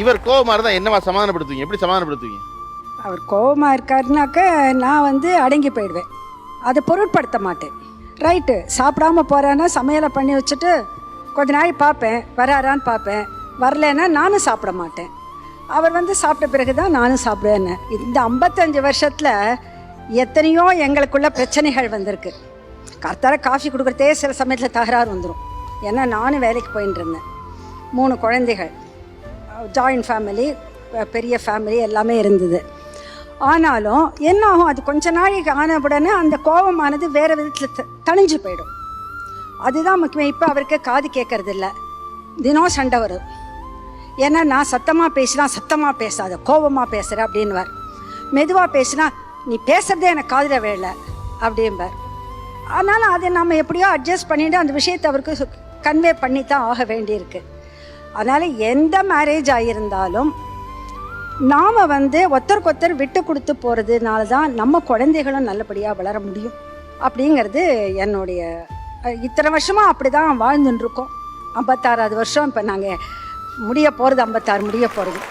இவர் கோவமாக இருந்தால் என்னவா சமாதானப்படுத்துவீங்க? எப்படி சமாதானப்படுத்துவீங்க? அவர் கோவமாக இருக்காருனாக்க நான் வந்து அடங்கி போயிடுவேன், அதை பொருட்படுத்த மாட்டேன். ரைட்டு, சாப்பிடாம போகிறேன்னா சமையலை பண்ணி வச்சுட்டு கொஞ்ச நாள் பார்ப்பேன், வராரான்னு பார்ப்பேன். வரலன்னா நானும் சாப்பிட மாட்டேன். அவர் வந்து சாப்பிட்ட பிறகு தான் நானும் சாப்பிடுவேன்னு. இந்த 55 வருஷத்தில் எத்தனையோ எங்களுக்குள்ள பிரச்சனைகள் வந்திருக்கு. கர்த்தார காஃபி கொடுக்குறதே சில சமயத்தில் தகராறு வந்துடும். ஏன்னா நானும் வேலைக்கு போயின்னு இருந்தேன், 3 குழந்தைகள், ஜாயின்ட் ஃபேமிலி, பெரிய ஃபேமிலி எல்லாமே இருந்தது. ஆனாலும் என்ன ஆகும், அது கொஞ்ச நாளைக்கு ஆன உடனே அந்த கோபமானது வேறு விதத்தில் தணிஞ்சு போயிடும். அதுதான் முக்கியம். இப்போ அவருக்கு காது கேட்கறது இல்லை, தினம் சண்டை வரும். ஏன்னா நான் சத்தமாக பேசினா சத்தமாக பேசாத, கோபமாக பேசுகிற அப்படின்வார். மெதுவாக பேசினா நீ பேசுகிறதே எனக்கு காதில் வேலை அப்படிம்பார். அதனால் அதை நம்ம எப்படியோ அட்ஜஸ்ட் பண்ணிவிட்டு அந்த விஷயத்தை அவருக்கு கன்வே பண்ணி தான் ஆக வேண்டியிருக்கு. அதனால் எந்த மேரேஜ் ஆகியிருந்தாலும் நாம் வந்து ஒருத்தருக்கொத்தர் விட்டு கொடுத்து போகிறதுனால தான் நம்ம குழந்தைகளும் நல்லபடியாக வளர முடியும் அப்படிங்கிறது என்னுடைய. இத்தனை வருஷமாக அப்படி தான் வாழ்ந்துட்டுருக்கோம். 56வது வருஷம் இப்போ நாங்கள் முடிய போகிறது, 56 முடிய போகிறது.